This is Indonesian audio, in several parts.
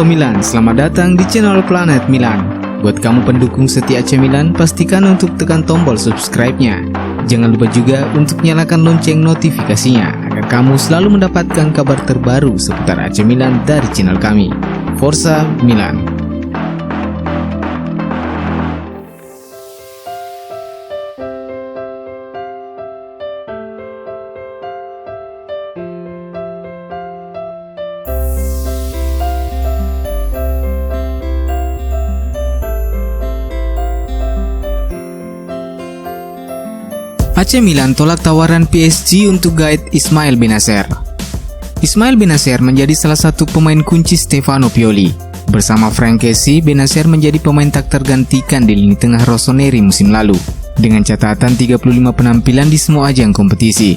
Halo Milan, selamat datang di channel Planet Milan. Buat kamu pendukung setia AC Milan, pastikan untuk tekan tombol subscribe-nya. Jangan lupa juga untuk nyalakan lonceng notifikasinya agar kamu selalu mendapatkan kabar terbaru seputar AC Milan dari channel kami. Forza Milan. AC Milan tolak tawaran PSG untuk guide Ismail Bennacer. Ismail Bennacer menjadi salah satu pemain kunci Stefano Pioli. Bersama Franck Kessie, Bennacer menjadi pemain tak tergantikan di lini tengah Rossoneri musim lalu, dengan catatan 35 penampilan di semua ajang kompetisi.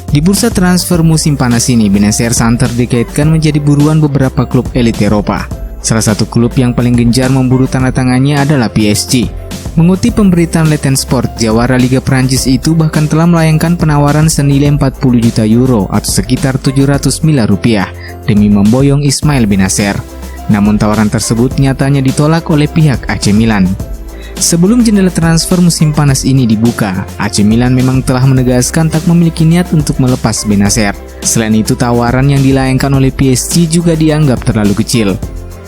Di bursa transfer musim panas ini, Bennacer santer dikaitkan menjadi buruan beberapa klub elit Eropa. Salah satu klub yang paling gencar memburu tanda tangannya adalah PSG. Mengutip pemberitaan Leten Sport, jawara Liga Prancis itu bahkan telah melayangkan penawaran senilai 40 juta euro atau sekitar 700 miliar rupiah demi memboyong Ismail Bennacer. Namun tawaran tersebut nyatanya ditolak oleh pihak AC Milan. Sebelum jendela transfer musim panas ini dibuka, AC Milan memang telah menegaskan tak memiliki niat untuk melepas Bennacer. Selain itu, tawaran yang dilayangkan oleh PSG juga dianggap terlalu kecil.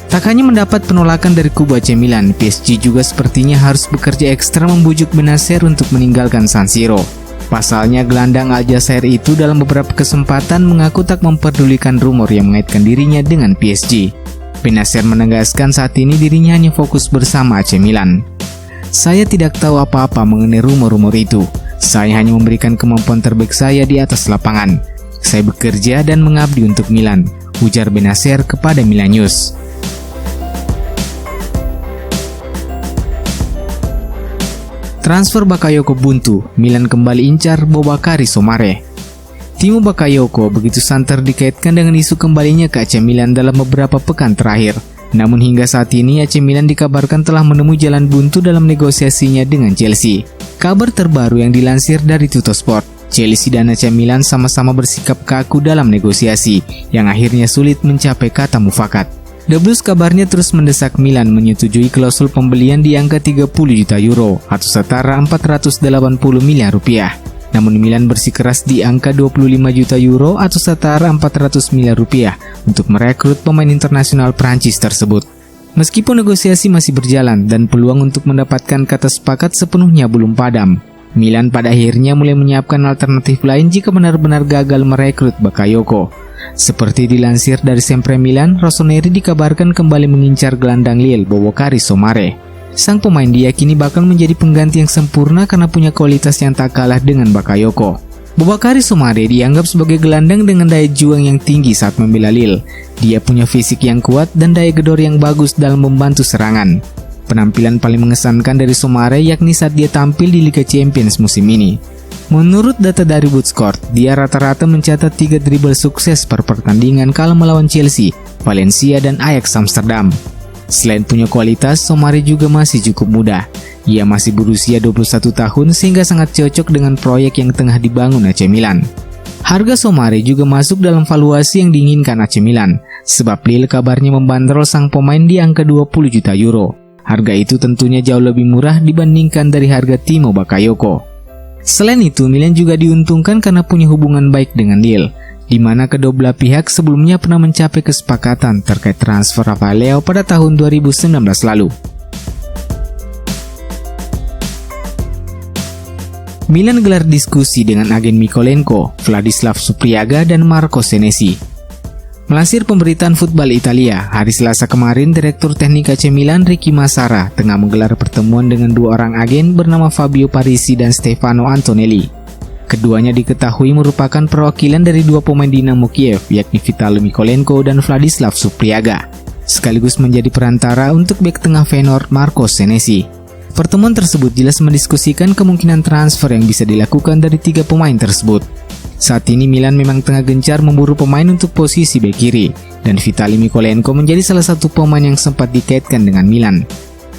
Tak hanya mendapat penolakan dari kubu AC Milan, PSG juga sepertinya harus bekerja ekstra membujuk Bennacer untuk meninggalkan San Siro. Pasalnya, gelandang Aljazair itu dalam beberapa kesempatan mengaku tak memperdulikan rumor yang mengaitkan dirinya dengan PSG. Bennacer menegaskan saat ini dirinya hanya fokus bersama AC Milan. "Saya tidak tahu apa-apa mengenai rumor-rumor itu. Saya hanya memberikan kemampuan terbaik saya di atas lapangan. Saya bekerja dan mengabdi untuk Milan," ujar Bennacer kepada Milan News. Transfer Bakayoko buntu, Milan kembali incar Boubakary Soumare. Timo Bakayoko begitu santer dikaitkan dengan isu kembalinya ke AC Milan dalam beberapa pekan terakhir. Namun hingga saat ini AC Milan dikabarkan telah menemui jalan buntu dalam negosiasinya dengan Chelsea. Kabar terbaru yang dilansir dari Tuttosport, Chelsea dan AC Milan sama-sama bersikap kaku dalam negosiasi yang akhirnya sulit mencapai kata mufakat. The Blues kabarnya terus mendesak Milan menyetujui klausul pembelian di angka 30 juta euro atau setara 480 miliar rupiah. Namun Milan bersikeras di angka 25 juta euro atau setara 400 miliar rupiah untuk merekrut pemain internasional Prancis tersebut. Meskipun negosiasi masih berjalan dan peluang untuk mendapatkan kata sepakat sepenuhnya belum padam, Milan pada akhirnya mulai menyiapkan alternatif lain jika benar-benar gagal merekrut Bakayoko. Seperti dilansir dari Sempre Milan, Rossoneri dikabarkan kembali mengincar gelandang Lille Boubakary Soumare. Sang pemain diyakini bakal menjadi pengganti yang sempurna karena punya kualitas yang tak kalah dengan Bakayoko. Boubakary Soumare dianggap sebagai gelandang dengan daya juang yang tinggi saat membela Lille. Dia punya fisik yang kuat dan daya gedor yang bagus dalam membantu serangan. Penampilan paling mengesankan dari Soumare yakni saat dia tampil di Liga Champions musim ini. Menurut data dari Bootscore, dia rata-rata mencatat 3 dribble sukses per pertandingan kala melawan Chelsea, Valencia, dan Ajax Amsterdam. Selain punya kualitas, Soumare juga masih cukup muda. Ia masih berusia 21 tahun sehingga sangat cocok dengan proyek yang tengah dibangun AC Milan. Harga Soumare juga masuk dalam valuasi yang diinginkan AC Milan, sebab Lille kabarnya membandrol sang pemain di angka 20 juta euro. Harga itu tentunya jauh lebih murah dibandingkan dari harga Timo Bakayoko. Selain itu, Milan juga diuntungkan karena punya hubungan baik dengan Lille, di mana kedua belah pihak sebelumnya pernah mencapai kesepakatan terkait transfer Rafael Leao pada tahun 2019 lalu. Milan gelar diskusi dengan agen Mykolenko, Vladislav Supriyaga, dan Marco Senesi. Melansir pemberitaan Football Italia, hari Selasa kemarin Direktur Teknik AC Milan Ricky Massara tengah menggelar pertemuan dengan dua orang agen bernama Fabio Parisi dan Stefano Antonelli. Keduanya diketahui merupakan perwakilan dari dua pemain Dinamo Kiev, yakni Vitaly Mykolenko dan Vladislav Supriyaga, sekaligus menjadi perantara untuk bek tengah Feyenoord Marco Senesi. Pertemuan tersebut jelas mendiskusikan kemungkinan transfer yang bisa dilakukan dari tiga pemain tersebut. Saat ini Milan memang tengah gencar memburu pemain untuk posisi bek kiri, dan Vitaly Mykolenko menjadi salah satu pemain yang sempat dikaitkan dengan Milan.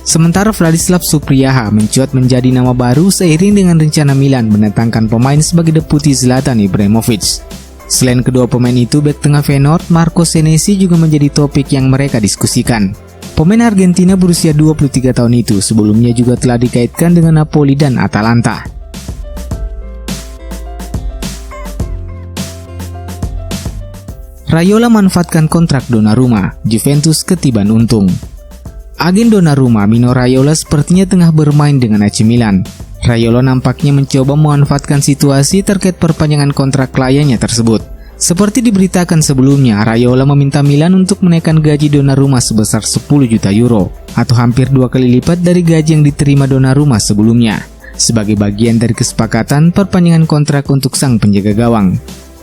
Sementara Vladislav Supriyaga mencuat menjadi nama baru seiring dengan rencana Milan mendatangkan pemain sebagai deputi Zlatan Ibrahimovic. Selain kedua pemain itu, bek tengah Feyenoord, Marco Senesi juga menjadi topik yang mereka diskusikan. Pemain Argentina berusia 23 tahun itu sebelumnya juga telah dikaitkan dengan Napoli dan Atalanta. Raiola manfaatkan kontrak Donnarumma, Juventus ketiban untung. Agen Donnarumma, Mino Raiola, sepertinya tengah bermain dengan AC Milan. Raiola nampaknya mencoba memanfaatkan situasi terkait perpanjangan kontrak kliennya tersebut. Seperti diberitakan sebelumnya, Raiola meminta Milan untuk menaikkan gaji Donnarumma sebesar 10 juta euro, atau hampir 2 kali lipat dari gaji yang diterima Donnarumma sebelumnya, sebagai bagian dari kesepakatan perpanjangan kontrak untuk sang penjaga gawang.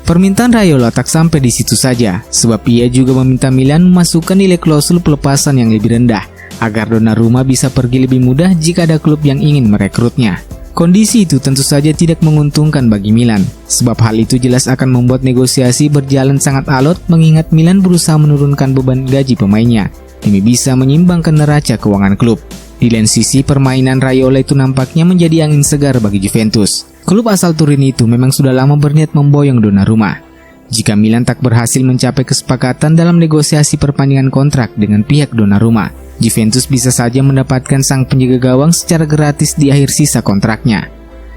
Permintaan Raiola tak sampai di situ saja, sebab ia juga meminta Milan memasukkan nilai klausul pelepasan yang lebih rendah, agar Donnarumma bisa pergi lebih mudah jika ada klub yang ingin merekrutnya. Kondisi itu tentu saja tidak menguntungkan bagi Milan, sebab hal itu jelas akan membuat negosiasi berjalan sangat alot mengingat Milan berusaha menurunkan beban gaji pemainnya demi bisa menyimbangkan neraca keuangan klub. Di lain sisi, permainan Raiola itu nampaknya menjadi angin segar bagi Juventus. Klub asal Turin itu memang sudah lama berniat memboyong Donnarumma. Jika Milan tak berhasil mencapai kesepakatan dalam negosiasi perpanjangan kontrak dengan pihak Donnarumma, Juventus bisa saja mendapatkan sang penjaga gawang secara gratis di akhir sisa kontraknya.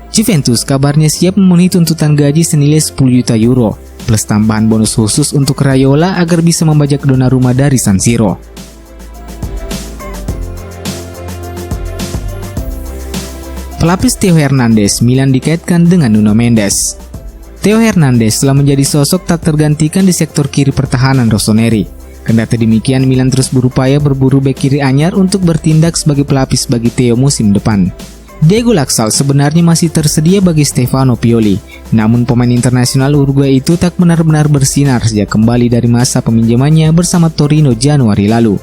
Juventus kabarnya siap memenuhi tuntutan gaji senilai 10 juta euro, plus tambahan bonus khusus untuk Raiola agar bisa membajak Donnarumma dari San Siro. Pelapis Theo Hernandez, Milan dikaitkan dengan Nuno Mendes. Theo Hernandez telah menjadi sosok tak tergantikan di sektor kiri pertahanan rossoneri. Kendati demikian, Milan terus berupaya berburu bek kiri anyar untuk bertindak sebagai pelapis bagi Theo musim depan. Diego Laxalt sebenarnya masih tersedia bagi Stefano Pioli, namun pemain internasional Uruguay itu tak benar-benar bersinar sejak kembali dari masa peminjamannya bersama Torino Januari lalu.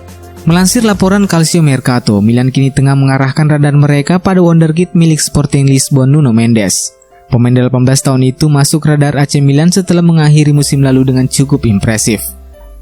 Melansir laporan Calcio Mercato, Milan kini tengah mengarahkan radar mereka pada wonderkid milik Sporting Lisbon Nuno Mendes. Pemain 18 tahun itu masuk radar AC Milan setelah mengakhiri musim lalu dengan cukup impresif.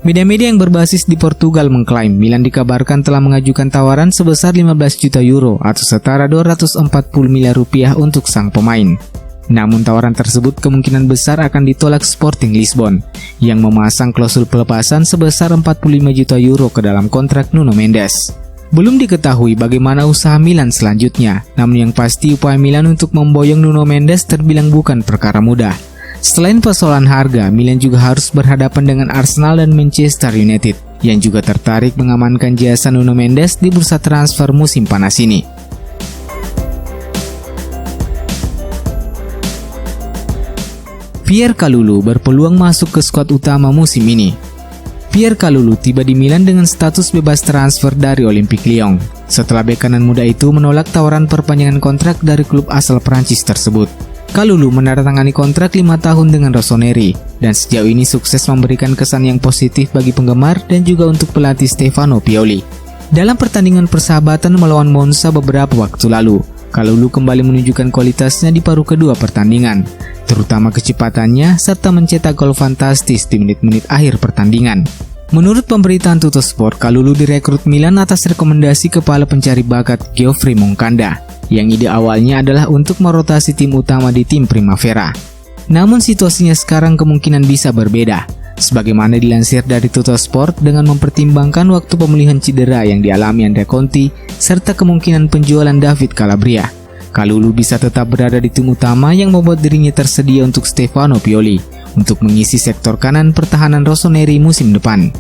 Media-media yang berbasis di Portugal mengklaim Milan dikabarkan telah mengajukan tawaran sebesar 15 juta euro atau setara 240 miliar rupiah untuk sang pemain. Namun tawaran tersebut kemungkinan besar akan ditolak Sporting Lisbon yang memasang klausul pelepasan sebesar 45 juta euro ke dalam kontrak Nuno Mendes. Belum diketahui bagaimana usaha Milan selanjutnya, namun yang pasti upaya Milan untuk memboyong Nuno Mendes terbilang bukan perkara mudah. Selain persoalan harga, Milan juga harus berhadapan dengan Arsenal dan Manchester United yang juga tertarik mengamankan jasa Nuno Mendes di bursa transfer musim panas ini. Pierre Kalulu berpeluang masuk ke skuad utama musim ini. Pierre Kalulu tiba di Milan dengan status bebas transfer dari Olympique Lyon, setelah bek kanan muda itu menolak tawaran perpanjangan kontrak dari klub asal Prancis tersebut. Kalulu menandatangani kontrak 5 tahun dengan Rossoneri dan sejauh ini sukses memberikan kesan yang positif bagi penggemar dan juga untuk pelatih Stefano Pioli. Dalam pertandingan persahabatan melawan Monza beberapa waktu lalu, Kalulu kembali menunjukkan kualitasnya di paruh kedua pertandingan, terutama kecepatannya serta mencetak gol fantastis di menit-menit akhir pertandingan. Menurut pemberitaan Tuttosport, Kalulu direkrut Milan atas rekomendasi kepala pencari bakat Geoffrey Moncada, yang ide awalnya adalah untuk merotasi tim utama di tim Primavera. Namun situasinya sekarang kemungkinan bisa berbeda, sebagaimana dilansir dari Tuttosport dengan mempertimbangkan waktu pemulihan cedera yang dialami Andrea Conti serta kemungkinan penjualan David Calabria. Kalulu bisa tetap berada di tim utama yang membuat dirinya tersedia untuk Stefano Pioli untuk mengisi sektor kanan pertahanan Rossoneri musim depan.